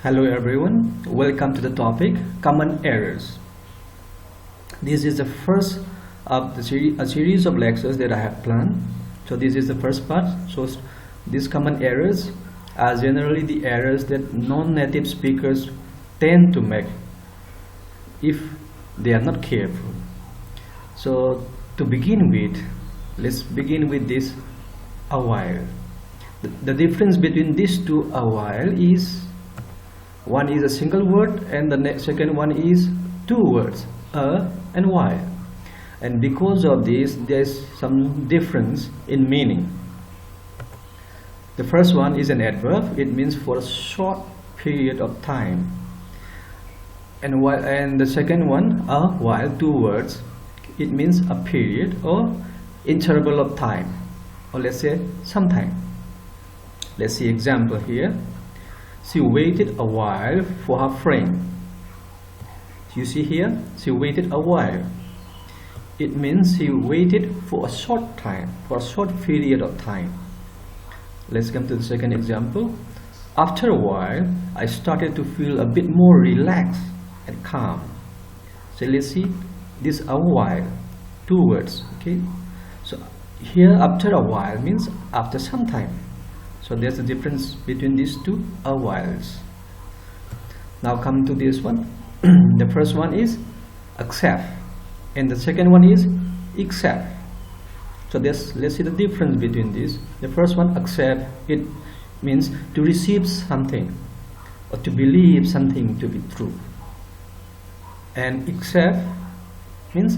Hello everyone, welcome to the topic common errors. This is the first of a series of lectures that I have planned. So this is the first part. So these common errors are generally the errors that non-native speakers tend to make if they are not careful. So to begin with, let's begin with this a while. The difference between these two a while is one is a single word and the second one is two words, a and while. And because of this, there is some difference in meaning. The first one is an adverb. It means for a short period of time. And the second one, a while, two words. It means a period or interval of time, or let's say some time. Let's see example here. She waited a while for her friend. You see here, she waited a while. It means she waited for a short time, for a short period of time. Let's come to the second example. After a while, I started to feel a bit more relaxed and calm. So let's see this a while, two words. Okay. So here after a while means after some time. So there's a difference between these two a whiles. Now come to this one. The first one is accept and the second one is accept. So let's see the difference between these. The first one, accept, it means to receive something or to believe something to be true. And accept means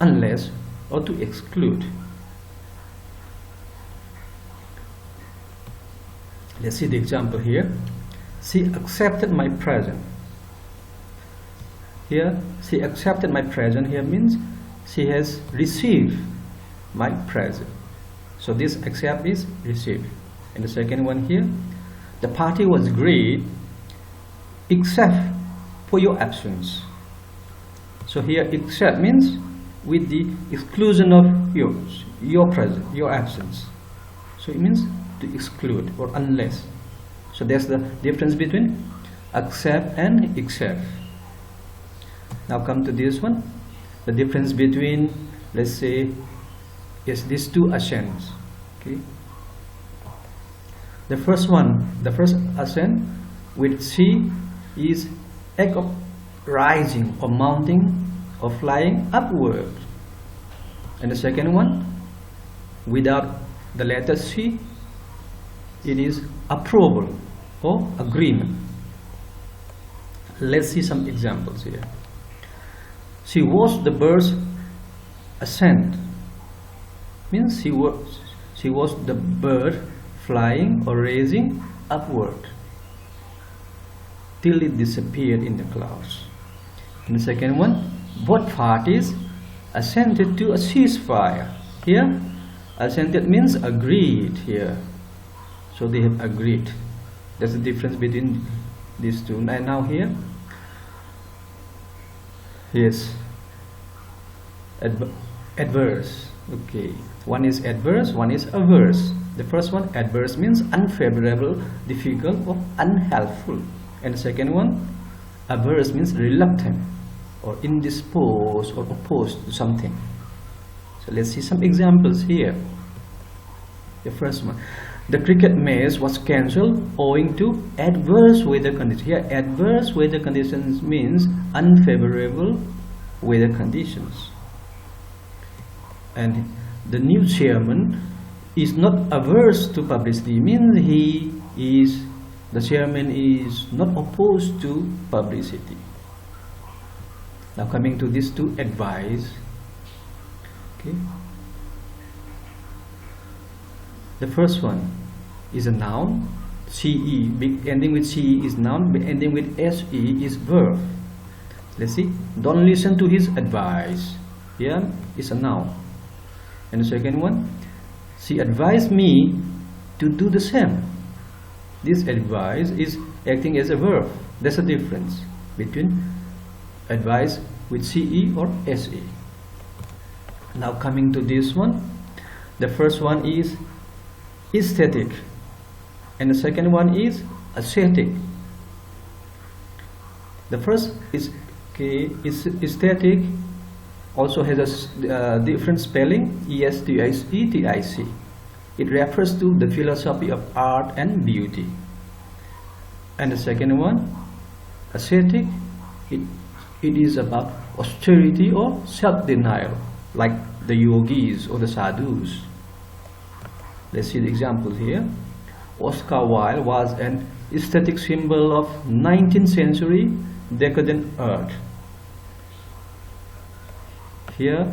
unless or to exclude. Let's see the example here. She accepted my present. Here, she accepted my present here means she has received my present. So this accept is receive. And the second one here, the party was great except for your absence. So here accept means with the exclusion of your present, your absence. So it means to exclude or unless. So that's the difference between accept and accept. Now come to this one. The difference between, let's say, is these two accents. Okay. The first accent with C is act of rising or mounting or flying upward. And the second one, without the letter C, it is approval or agreement. Let's see some examples here. She watched the birds ascend. Means she watched the bird flying or raising upward till it disappeared in the clouds. And the second one, both parties assented to a ceasefire. Here, assented means agreed here. So they have agreed. That's the difference between these two. And now here, yes, adverse. Okay, one is adverse, one is averse. The first one, adverse, means unfavorable, difficult, or unhelpful. And the second one, averse, means reluctant or indisposed or opposed to something. So let's see some examples here. The first one, the cricket match was cancelled owing to adverse weather conditions. Here, adverse weather conditions means unfavorable weather conditions. And the new chairman is not averse to publicity, means the chairman is not opposed to publicity. Now coming to these two, advice. Okay. The first one is a noun, CE, ending with CE is noun, ending with SE is verb. Let's see, don't listen to his advice. Here is a noun. And the second one, she advised me to do the same. This advice is acting as a verb. There's a difference between advice with CE or SE. Now coming to this one, the first one is aesthetic and the second one is ascetic. The first is aesthetic, also has a different spelling, E-S-T-I-C. It refers to the philosophy of art and beauty. And the second one, ascetic, it is about austerity or self-denial, like the yogis or the sadhus. Let's see the examples here. Oscar Wilde was an aesthetic symbol of 19th century decadent art. Here,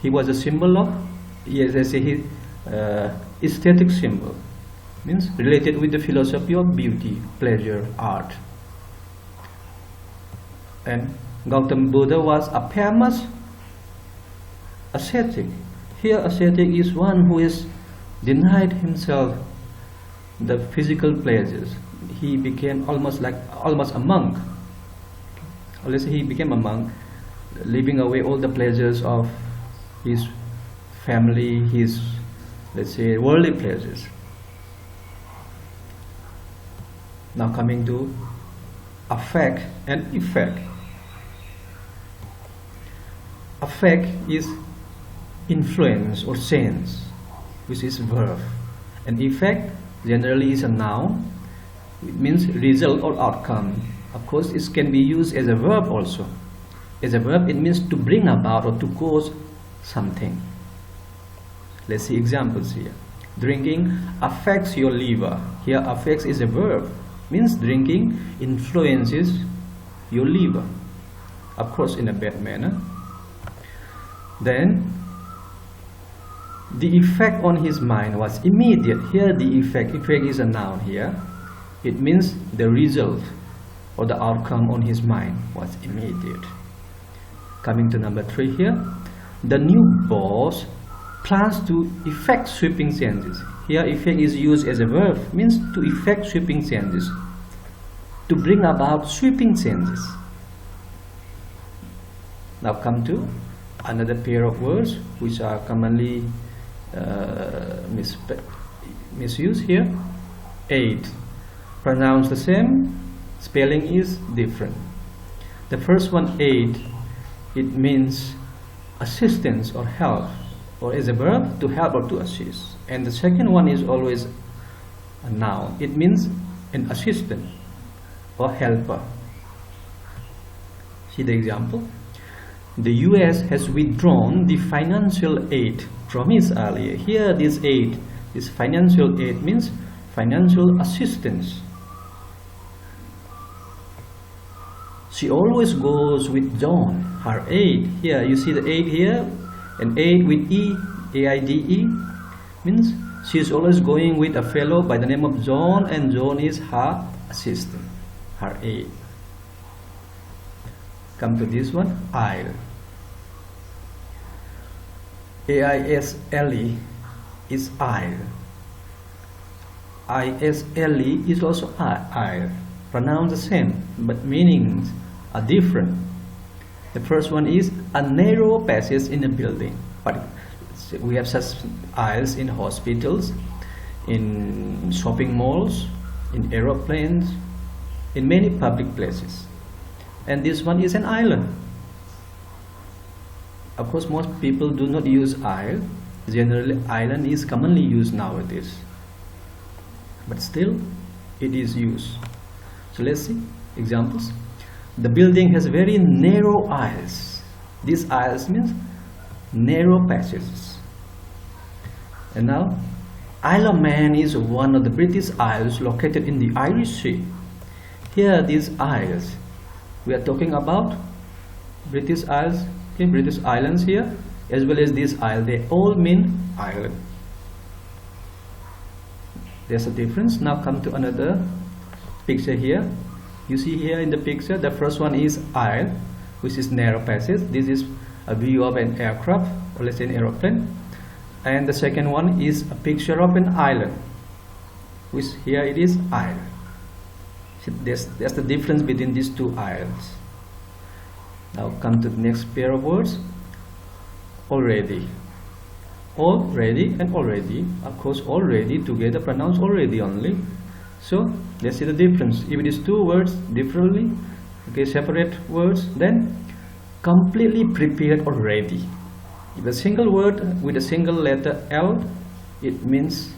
he was a symbol of, yes, I say aesthetic symbol, means related with the philosophy of beauty, pleasure, art. And Gautam Buddha was a famous ascetic. Here, ascetic is one who has denied himself the physical pleasures. He became almost a monk. Or let's say he became a monk, leaving away all the pleasures of his family, his, let's say, worldly pleasures. Now coming to affect and effect. Affect is influence or sense, which is verb. And effect generally is a noun. It means result or outcome. Of course, it can be used as a verb also. As a verb, it means to bring about or to cause something. Let's see examples here. Drinking affects your liver. Here, affects is a verb. Means drinking influences your liver. Of course, in a bad manner. Then, the effect on his mind was immediate. Here, the effect is a noun here. It means the result or the outcome on his mind was immediate. Coming to number 3 here. The new boss plans to effect sweeping changes. Here, effect is used as a verb, means to effect sweeping changes, to bring about sweeping changes. Now come to another pair of words which are commonly misused here. Aid, pronounced the same, spelling is different. The first one, aid, it means assistance or help, or as a verb, to help or to assist. And the second one is always a noun. It means an assistant or helper. See the example. The US has withdrawn the financial aid promised earlier. Here, this aid, this financial aid means financial assistance. She always goes with John, her aide. Here, you see the aide here, an aide with E, A-I-D-E, means she is always going with a fellow by the name of John, and John is her assistant, her aide. Come to this one, aisle. A-I-S-L-E is aisle. I-S-L-E is also aisle. Pronounced the same, but meanings are different. The first one is a narrow passage in a building. But we have such aisles in hospitals, in shopping malls, in aeroplanes, in many public places. And this one is an island. Of course, most people do not use aisle. Generally, island is commonly used nowadays. But still, it is used. So let's see examples. The building has very narrow aisles. These aisles means narrow passages. And now, Isle of Man is one of the British Isles located in the Irish Sea. Here, these isles, we are talking about British Isles, okay, British Islands here, as well as this isle. They all mean island. There's a difference. Now come to another picture here. You see here in the picture, the first one is aisle, which is narrow passage. This is a view of an aircraft, or let's say an aeroplane. And the second one is a picture of an island, which here it is isle. There's the difference between these two isles. Now come to the next pair of words. Already. Already and already. Of course, already together pronounced already only. So let's see the difference. If it is two words differently, Okay, separate words. Then completely prepared or ready. If a single word with a single letter L, it means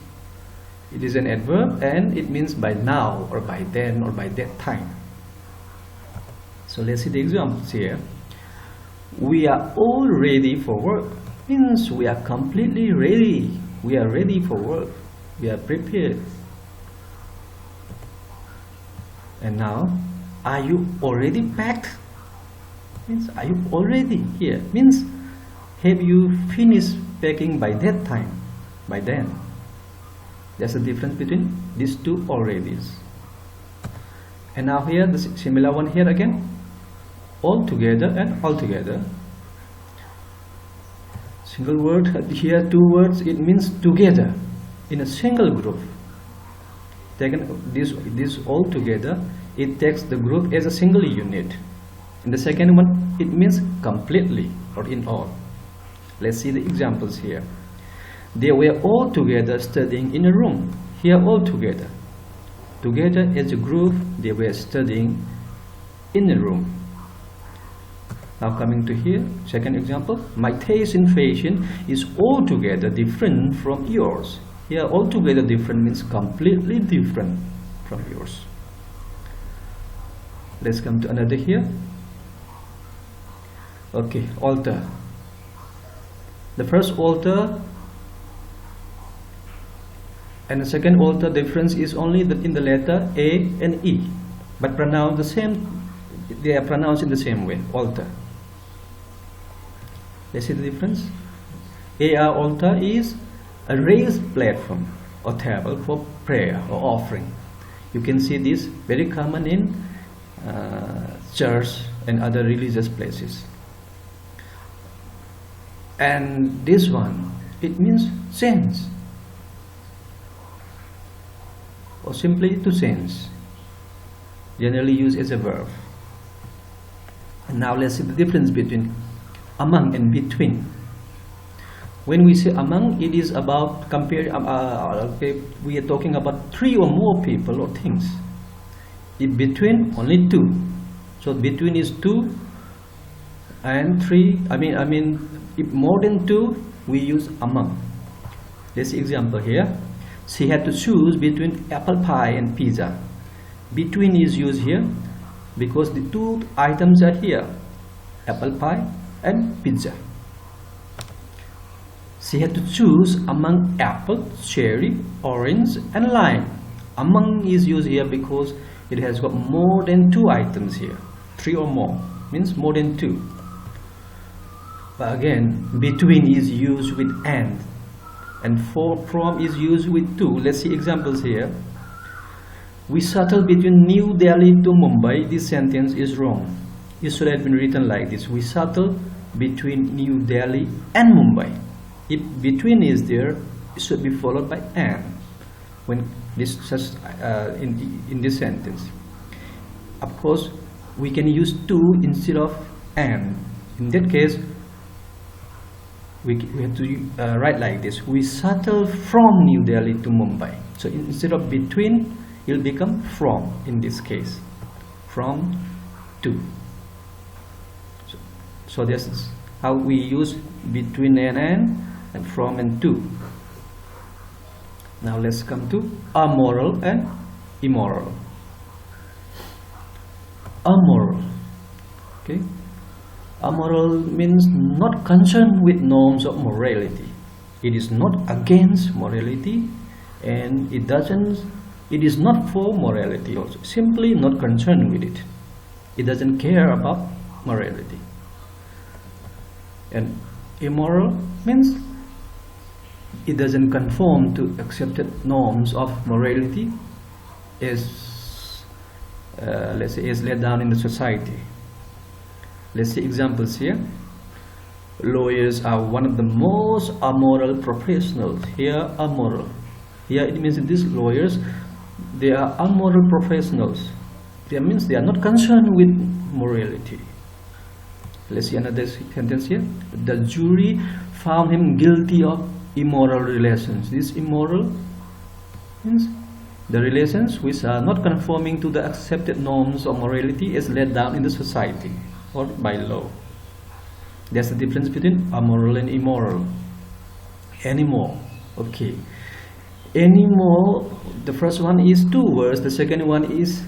it is an adverb and it means by now or by then or by that time. So let's see the examples here. We are all ready for work means we are completely ready. We are ready for work. We are prepared. And now, are you already packed? Means are you already here? Means have you finished packing by that time? By then. There's a difference between these two alreadys. And now here the similar one here again. All together and all together. Single word here, two words, it means together in a single group. Taken this all together, it takes the group as a single unit. In the second one, it means completely or in all. Let's see the examples here. They were all together studying in a room. Here all together. Together as a group, they were studying in a room. Now coming to here, second example. My taste in fashion is altogether different from yours. Here altogether different means completely different from yours. Let's come to another here. Okay, alter. The first alter and the second alter difference is only in the letter A and E, but pronounced the same. They are pronounced in the same way. Alter. Let's see the difference. AR altar is a raised platform or table for prayer or offering. You can see this very common in church and other religious places. And this one, it means sense, or simply to sense, generally used as a verb. And now let's see the difference between among and between. When we say among, it is about we are talking about three or more people or things. In between, only two. So between is two and three. I mean, if more than two, we use among. Let's see example here. She had to choose between apple pie and pizza. Between is used here because the two items are here, apple pie and pizza. She had to choose among apple, cherry, orange and lime. Among is used here because it has got more than two items here. Three or more means more than two. But again, between is used with and from is used with to. Let's see examples here. We shuttled between New Delhi to Mumbai. This sentence is wrong. It should have been written like this. We shuttled between New Delhi and Mumbai. If between is there, it should be followed by and when this in this sentence. Of course, we can use to instead of and. In that case, we have to write like this. We shuttled from New Delhi to Mumbai. So instead of between, it will become from in this case. From to. So this is how we use between and from and to. Now let's come to amoral and immoral. Amoral. Okay. Amoral means not concerned with norms of morality. It is not against morality, and it is not for morality also. Simply not concerned with it. It doesn't care about morality. And immoral means it doesn't conform to accepted norms of morality as let's say as laid down in the society. Let's see examples here. Lawyers are one of the most amoral professionals. Here, amoral. Here it means that these lawyers, they are amoral professionals. That means they are not concerned with morality. Let's see another sentence here. The jury found him guilty of immoral relations. This immoral means The relations which are not conforming to the accepted norms of morality is laid down in the society or by law. There's a difference between amoral and immoral. Animal, okay. Animal, the first one is two words, the second one is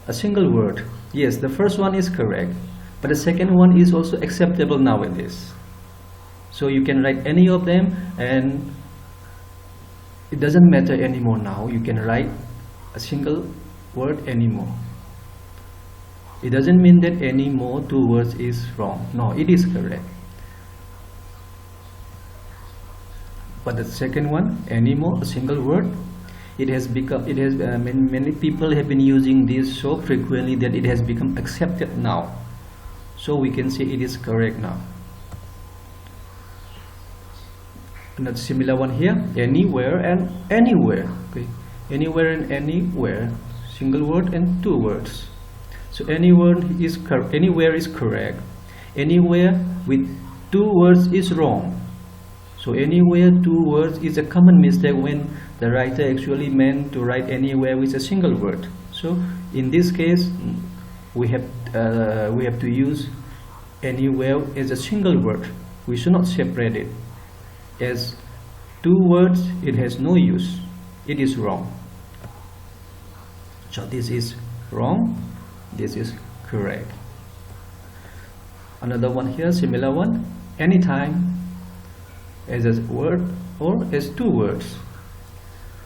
a single word. Yes, the first one is correct, but the second one is also acceptable nowadays. So you can write any of them and it doesn't matter anymore now. You can write a single word anymore. It doesn't mean that anymore two words is wrong. No, it is correct. But the second one, anymore, a single word, it has become, many people have been using this so frequently that it has become accepted now. So we can say it is correct now. Another similar one here, anywhere and anywhere. Okay, anywhere and anywhere, single word and two words. So anywhere is correct. Anywhere with two words is wrong. So anywhere two words is a common mistake when the writer actually meant to write anywhere with a single word. So in this case, we have to use anywhere as a single word. We should not separate it. As two words, it has no use. It is wrong. So this is wrong. This is correct. Another one here, similar one. Anytime as a word or as two words.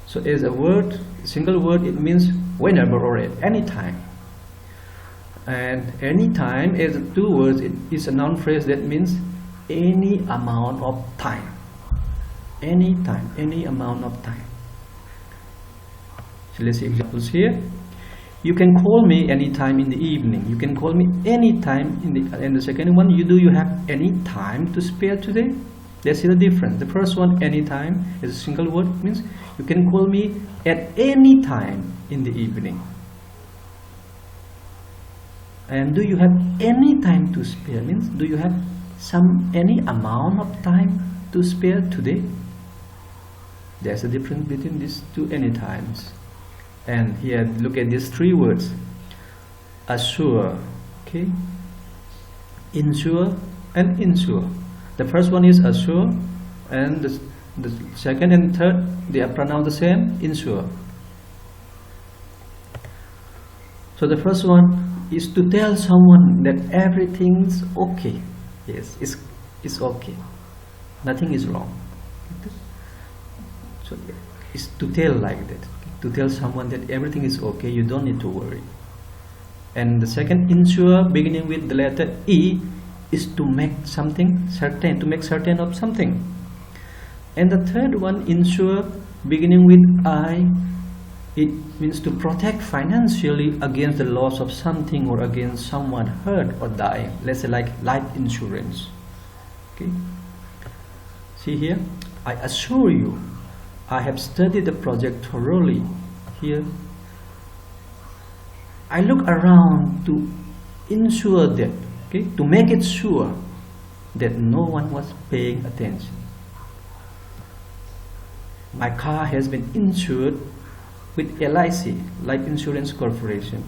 So as a word, single word, it means whenever or at any time. And anytime as two words, it is a noun phrase that means any amount of time. Any time, any amount of time. So let's see examples here. You can call me anytime in the evening. You can call me anytime in the second one, you have any time to spare today? Let's see the difference. The first one, anytime, is a single word, means you can call me at any time in the evening. And do you have any time to spare? Means do you have any amount of time to spare today? There's a difference between these two any times. And here, look at these three words. Assure, okay, insure and insure. The first one is assure, and the second and third, they are pronounced the same, insure. So the first one is to tell someone that everything's okay. Yes, it's okay. Nothing is wrong. So it's to tell like that. To tell someone that everything is okay, you don't need to worry. And the second, insure, beginning with the letter E, is to make something certain, to make certain of something. And the third one, insure, beginning with I, it means to protect financially against the loss of something or against someone hurt or dying. Let's say like life insurance. Okay. See here, I assure you, I have studied the project thoroughly. Here, I look around to ensure that, okay, to make it sure that no one was paying attention. My car has been insured with LIC, Life Insurance Corporation.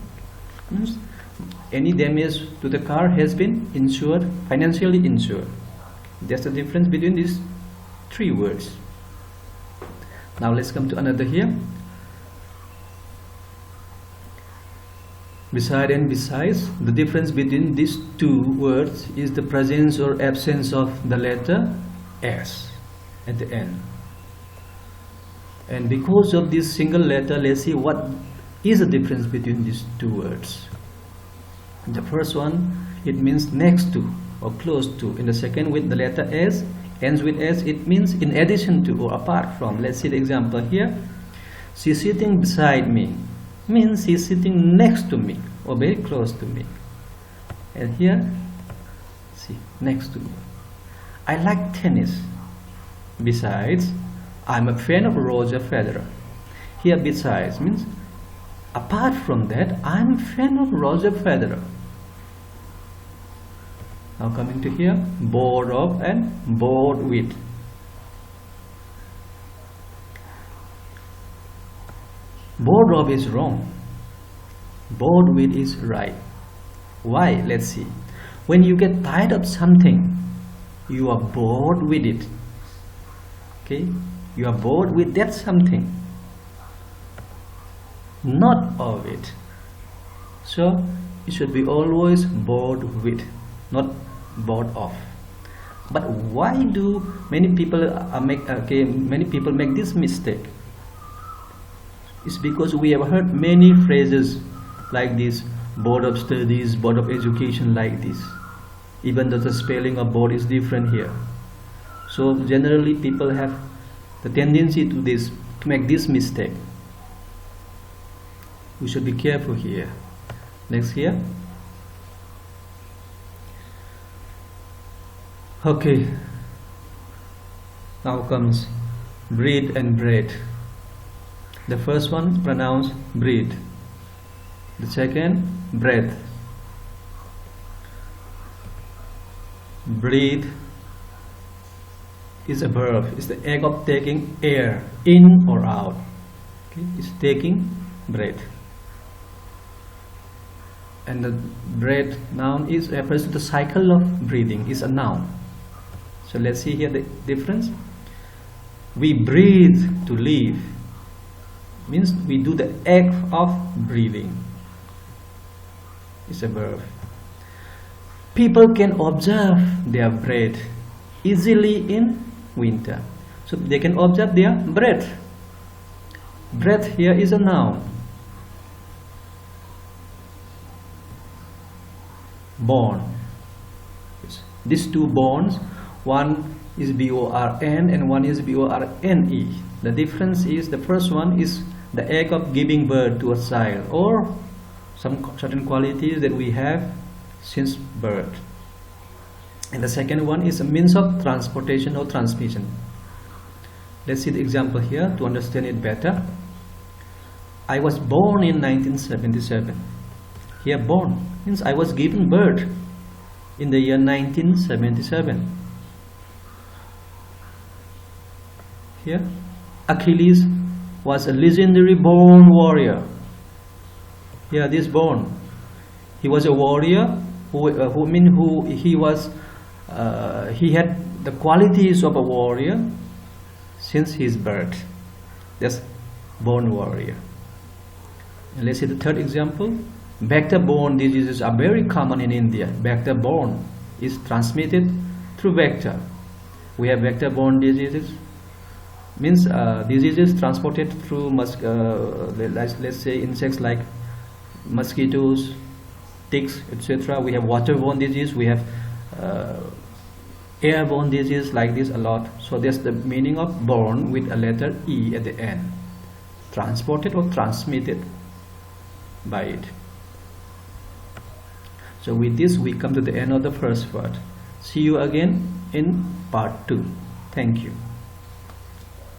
Means any damage to the car has been insured, financially insured. That's the difference between these three words. Now let's come to another here. Beside and besides, the difference between these two words is the presence or absence of the letter S at the end. And because of this single letter, let's see what is the difference between these two words. The first one, it means next to or close to. In the second, with the letter S, ends with S, it means in addition to or apart from. Let's see the example here. She's sitting beside me, means she's sitting next to me or very close to me. And here, see, next to me. I like tennis. Besides, I'm a fan of Roger Federer. Here, besides means apart from that, I'm a fan of Roger Federer. Now coming to here, bored of and bored with. Bored of is wrong. Bored with is right. Why? Let's see. When you get tired of something, you are bored with it. Okay? You are bored with that something, not of it. So it should be always bored with, not bored of. But why do many people make this mistake? It's because we have heard many phrases like this: board of studies, board of education, like this. Even though the spelling of board is different here. So generally people have the tendency to make this mistake. We should be careful here. Next here. Okay. Now comes breathe and bread. The first one pronounced breathe. The second, breath. Breathe is a verb. It's the act of taking air in or out. Okay? It's taking breath. And the breath noun is refers to the cycle of breathing. It's a noun. So let's see here the difference. We breathe to live. Means we do the act of breathing. It's a verb. People can observe their breath easily in winter. So they can observe their breath. Breath here is a noun. Born. These two borns, one is B-O-R-N and one is B-O-R-N-E. The difference is the first one is the act of giving birth to a child, or some certain qualities that we have since birth. And the second one is a means of transportation or transmission. Let's see the example here to understand it better. I was born in 1977. Here, born means I was given birth in the year 1977. Here, Achilles was a legendary born warrior. Here, this born, he was a warrior he had the qualities of a warrior since his birth. That's born warrior. And let's see the third example. Vector-borne diseases are very common in India. Vector-borne is transmitted through vector. We have vector-borne diseases. Means diseases transported through let's say insects like mosquitoes, ticks, etc. We have waterborne disease. We have airborne disease like this a lot. So that's the meaning of borne with a letter E at the end. Transported or transmitted by it. So with this we come to the end of the first word. See you again in part 2. Thank you.